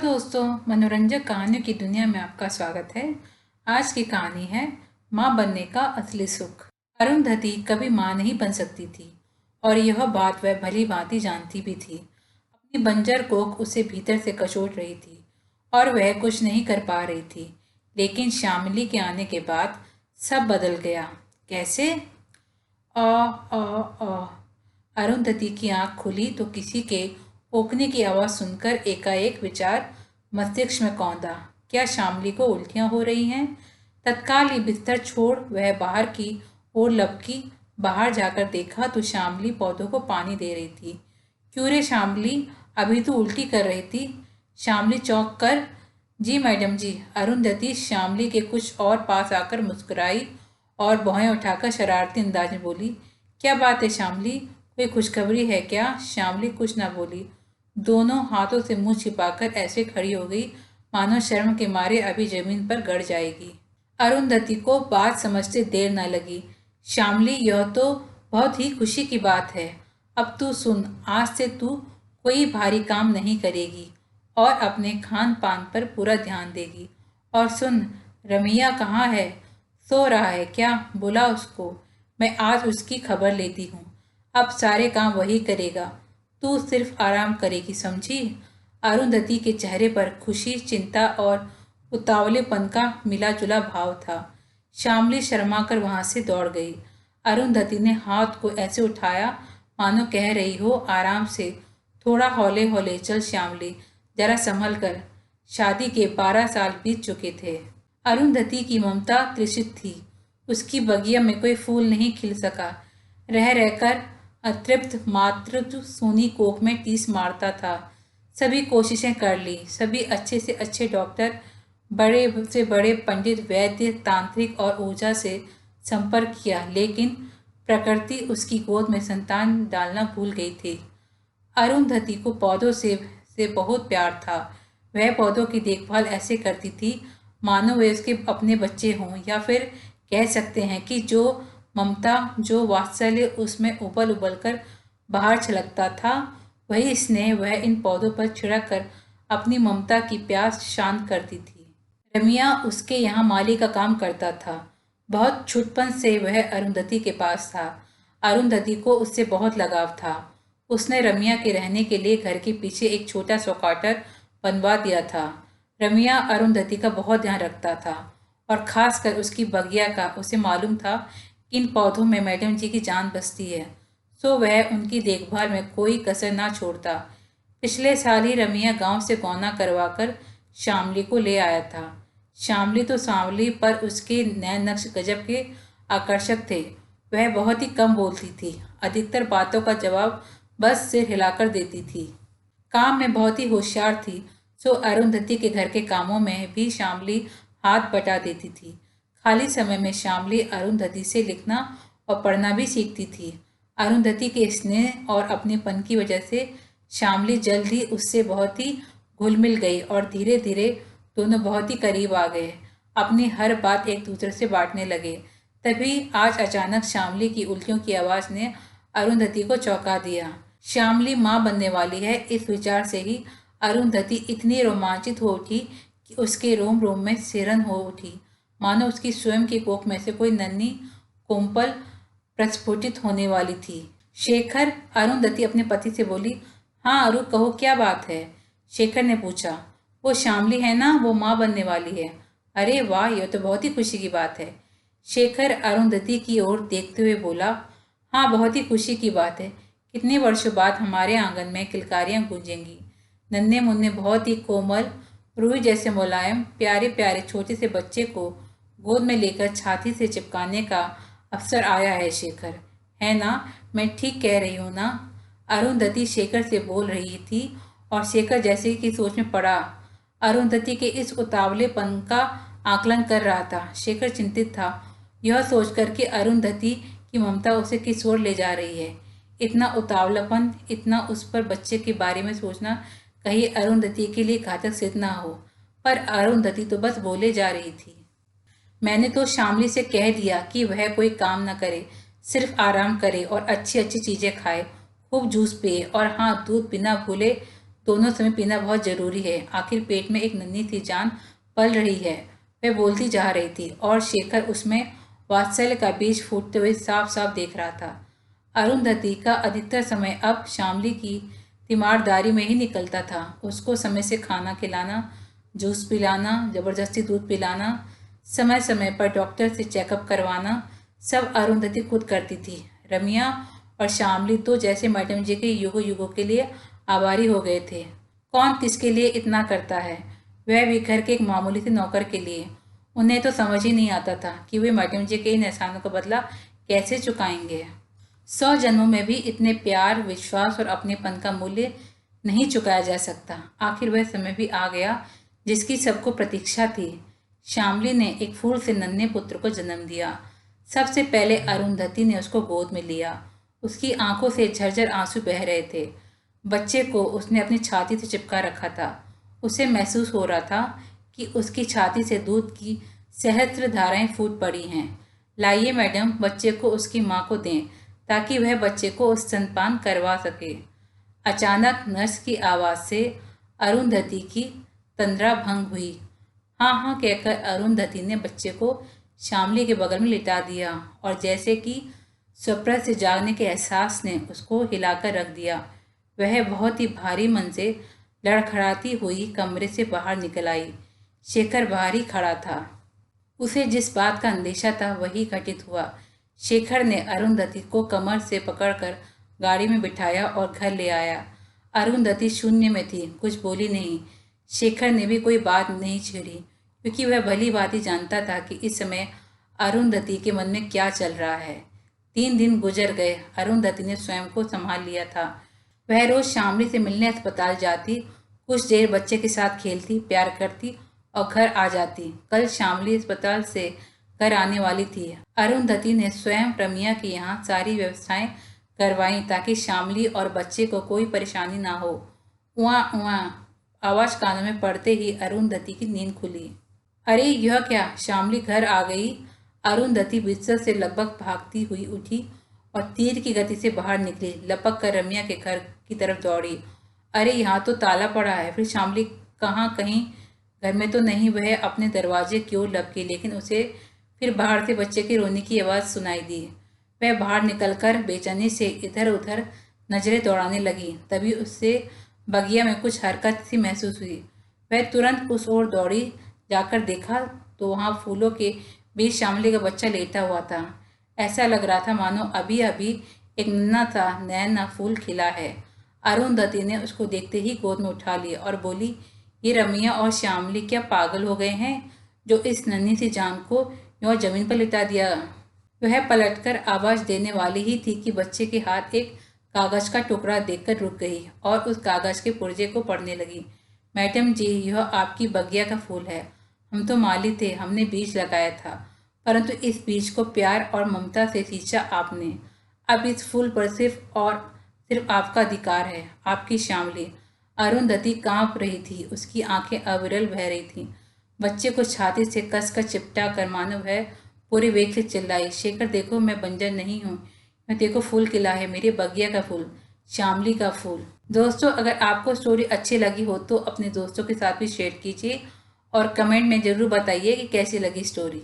दोस्तों, मनोरंजक कहानियों की दुनिया में आपका स्वागत है। आज की कहानी है माँ बनने का असली सुख। अरुंधति कभी माँ नहीं बन सकती थी और यह बात वह भली भांति जानती भी थी। अपनी बंजर कोख उसे भीतर से कचोट रही थी और वह कुछ नहीं कर पा रही थी। लेकिन शामिली के आने के बाद सब बदल गया। कैसे? आ आ आ अरुंधति की आंख खुली तो किसी के ओकने की आवाज सुनकर एकाएक विचार मस्तिष्क में कौंधा। क्या शामली को उल्टियां हो रही हैं? तत्काल ही बिस्तर छोड़ वह बाहर की ओर लपकी। बाहर जाकर देखा तो शामली पौधों को पानी दे रही थी। क्यों रे शामली, अभी तो उल्टी कर रही थी। शामली चौंक कर, जी मैडम जी। अरुंधति शामली के कुछ और पास आकर मुस्कुराई और भौहें उठाकर शरारती अंदाज में बोली, क्या बात है शामली, कोई खुशखबरी है क्या? शामली कुछ न बोली। दोनों हाथों से मुंह छिपाकर ऐसे खड़ी हो गई मानो शर्म के मारे अभी जमीन पर गड़ जाएगी। अरुंधति को बात समझते देर न लगी। शामली, यह तो बहुत ही खुशी की बात है। अब तू सुन, आज से तू कोई भारी काम नहीं करेगी और अपने खान पान पर पूरा ध्यान देगी। और सुन, रमिया कहाँ है? सो रहा है क्या? बुला उसको, मैं आज उसकी खबर लेती हूँ। अब सारे काम वही करेगा, तू सिर्फ आराम करेगी, समझी? अरुंधति के चेहरे पर खुशी, चिंता और उतावलेपन का मिला जुला भाव था। शामली शर्मा कर वहां से दौड़ गई। अरुंधति ने हाथ को ऐसे उठाया मानो कह रही हो, आराम से, थोड़ा हौले हौले चल शामली, जरा संभल कर। शादी के 12 साल बीत चुके थे। अरुंधति की ममता तृषित थी। उसकी बगिया में कोई फूल नहीं खिल सका। रह रहकर अतृप्त मातृत्व सोनी कोख में टीस मारता था। सभी कोशिशें कर ली, सभी अच्छे से अच्छे डॉक्टर, बड़े से बड़े पंडित, वैद्य, तांत्रिक और ओझा से संपर्क किया, लेकिन प्रकृति उसकी गोद में संतान डालना भूल गई थी। अरुंधति को पौधों से बहुत प्यार था। वह पौधों की देखभाल ऐसे करती थी मानो वे उसके अपने बच्चे हों, या फिर कह सकते हैं कि जो ममता, जो वात्सल्य उसमें उबल उबल कर बाहर छलकता था, वही स्नेह वह इन पौधों पर छिड़क कर अपनी ममता की प्यास शांत करती थी। रमिया उसके यहाँ माली का काम करता था। बहुत छुटपन से वह अरुंधति के पास था। अरुंधति को उससे बहुत लगाव था। उसने रमिया के रहने के लिए घर के पीछे एक छोटा सा क्वार्टर बनवा दिया था। रमिया अरुंधति का बहुत ध्यान रखता था और खासकर उसकी बगिया का। उसे मालूम था कि इन पौधों में मैडम जी की जान बसती है, सो वह उनकी देखभाल में कोई कसर ना छोड़ता। पिछले साल ही रमिया गांव से गौना करवाकर शामली को ले आया था। शामली तो सांवली, पर उसके नैन नक्श गजब के आकर्षक थे। वह बहुत ही कम बोलती थी, अधिकतर बातों का जवाब बस सिर हिलाकर देती थी। काम में बहुत ही होशियार थी, सो अरुंधति के घर के कामों में भी शामली हाथ बटा देती थी। खाली समय में शामली अरुंधति से लिखना और पढ़ना भी सीखती थी। अरुंधति के स्नेह और अपनेपन की वजह से शामली जल्द ही उससे बहुत ही घुल मिल गई और धीरे धीरे दोनों बहुत ही करीब आ गए। अपनी हर बात एक दूसरे से बांटने लगे। तभी आज अचानक शामली की उल्टियों की आवाज़ ने अरुंधति को चौंका दिया। शामली माँ बनने वाली है, इस विचार से ही अरुंधति इतनी रोमांचित हो उठी कि उसके रोम रोम में सिरन हो उठी, मानो उसकी स्वयं की कोख में से कोई नन्ही कोमपल प्रस्फुटित होने वाली थी। शेखर, अरुंधति अपने पति से बोली। हाँ अरु, कहो क्या बात है? शेखर ने पूछा। वो शामली है ना, वो माँ बनने वाली है। अरे वाह, यह तो बहुत ही खुशी की बात है। शेखर अरुंधति की ओर देखते हुए बोला। हाँ, बहुत ही खुशी की बात है। कितने वर्षों बाद हमारे आंगन में किलकारियां गूंजेंगी। नन्हे मुन्ने, बहुत ही कोमल, रूई जैसे मुलायम, प्यारे प्यारे छोटे से बच्चे को गोद में लेकर छाती से चिपकाने का अवसर आया है शेखर, है ना? मैं ठीक कह रही हूँ ना? अरुंधति शेखर से बोल रही थी और शेखर जैसे कि सोच में पड़ा। अरुंधति के इस उतावलेपन का आकलन कर रहा था। शेखर चिंतित था, यह सोचकर कि अरुंधति की ममता उसे किस ओर ले जा रही है। इतना उतावलापन, इतना उस पर बच्चे के बारे में सोचना कहीं अरुंधति के लिए घातक सिद्ध ना हो। पर अरुंधति तो बस बोले जा रही थी। मैंने तो शामली से कह दिया कि वह कोई काम न करे, सिर्फ आराम करे और अच्छी अच्छी चीज़ें खाए, खूब जूस पिए, और हाँ, दूध बिना भूले दोनों समय पीना बहुत जरूरी है। आखिर पेट में एक नन्ही सी जान पल रही है। वह बोलती जा रही थी और शेखर उसमें वात्सल्य का बीज फूटते हुए साफ साफ देख रहा था। अरुंधति का अधिकतर समय अब शामली की तीमारदारी में ही निकलता था। उसको समय से खाना खिलाना, जूस पिलाना, जबरदस्ती दूध पिलाना, समय समय पर डॉक्टर से चेकअप करवाना, सब अरुंधति खुद करती थी। रमिया और शामली तो जैसे मैडम जी के युगों युगों के लिए आभारी हो गए थे। कौन किसके लिए इतना करता है, वह भी घर के एक मामूली से नौकर के लिए। उन्हें तो समझ ही नहीं आता था कि वे मैडम जी के इन एहसानों का बदला कैसे चुकाएंगे। 100 जन्मों में भी इतने प्यार, विश्वास और अपनेपन का मूल्य नहीं चुकाया जा सकता। आखिर वह समय भी आ गया जिसकी सबको प्रतीक्षा थी। शामली ने एक फूल से नन्हे पुत्र को जन्म दिया। सबसे पहले अरुंधति ने उसको गोद में लिया। उसकी आंखों से झरझर आंसू बह रहे थे। बच्चे को उसने अपनी छाती से चिपका रखा था। उसे महसूस हो रहा था कि उसकी छाती से दूध की सहस्त्र धाराएं फूट पड़ी हैं। लाइए मैडम, बच्चे को उसकी माँ को दें ताकि वह बच्चे को स्तनपान करवा सके। अचानक नर्स की आवाज़ से अरुंधति की तंद्रा भंग हुई। हाँ हाँ कहकर अरुंधति ने बच्चे को शामली के बगल में लिटा दिया और जैसे कि स्वप्न से जागने के एहसास ने उसको हिलाकर रख दिया। वह बहुत ही भारी मन से लड़खड़ाती हुई कमरे से बाहर निकल आई। शेखर बाहर ही खड़ा था। उसे जिस बात का अंदेशा था वही घटित हुआ। शेखर ने अरुंधति को कमर से पकड़कर गाड़ी में बिठाया और घर ले आया। अरुंधति शून्य में थी, कुछ बोली नहीं। शेखर ने भी कोई बात नहीं छेड़ी क्योंकि वह भली बात ही जानता था कि इस समय अरुंधति के मन में क्या चल रहा है। 3 दिन गुजर गए। अरुंधति ने स्वयं को संभाल लिया था। वह रोज शामली से मिलने अस्पताल जाती, कुछ देर बच्चे के साथ खेलती, प्यार करती और घर आ जाती। कल शामली अस्पताल से घर आने वाली थी। अरुंधति ने स्वयं रमिया के यहाँ सारी व्यवस्थाएं करवाई ताकि शामली और बच्चे को कोई परेशानी ना हो। उआ उआ आवाज कानों में पड़ते ही अरुंधति की नींद खुली। अरे यह क्या, शामली घर आ गई। अरुंधति बिस्तर से लगभग भागती हुई उठी और तीर की गति से बाहर निकली। लपक कर रमिया के घर की तरफ दौड़ी। अरे यहाँ तो ताला पड़ा है। फिर शामली कहाँ, कहीं घर में तो नहीं। वह अपने दरवाजे की ओर लपकी, लेकिन उसे फिर बाहर से बच्चे के रोने की आवाज़ सुनाई दी। वह बाहर निकलकर बेचैनी से इधर उधर नजरें दौड़ाने लगी। तभी उससे बगिया में कुछ हरकत सी महसूस हुई। वह तुरंत उस ओर दौड़ी। जाकर देखा तो वहाँ फूलों के बीच शामली का बच्चा लेटा हुआ था। ऐसा लग रहा था मानो अभी अभी एक नन्हा सा नया फूल खिला है। अरुंधति ने उसको देखते ही गोद में उठा लिया और बोली, ये रमिया और शामली क्या पागल हो गए हैं जो इस नन्ही सी जान को यूं जमीन पर लिटा दिया। वह पलटकर आवाज देने वाली ही थी कि बच्चे के हाथ एक कागज का टुकड़ा देखकर रुक गई और उस कागज के पुर्जे को पढ़ने लगी। मैडम जी, यह आपकी बगिया का फूल है। हम तो माली थे, हमने बीज लगाया था, परंतु इस बीज को प्यार और ममता से सींचा आपने। अब इस फूल पर सिर्फ आपका अधिकार है। आपकी शामली। अरुंधति कांप रही थी। उसकी आंखें अविरल बह रही थीं। बच्चे को छाती से कसकर चिपटा कर मानो वह पूरे वेग से चिल्लाई, शेखर देखो, मैं बंजर नहीं हूँ। मैं देखो फूल खिला है, मेरे बगिया का फूल, शामली का फूल। दोस्तों, अगर आपको स्टोरी अच्छी लगी हो तो अपने दोस्तों के साथ भी शेयर कीजिए और कमेंट में ज़रूर बताइए कि कैसी लगी स्टोरी।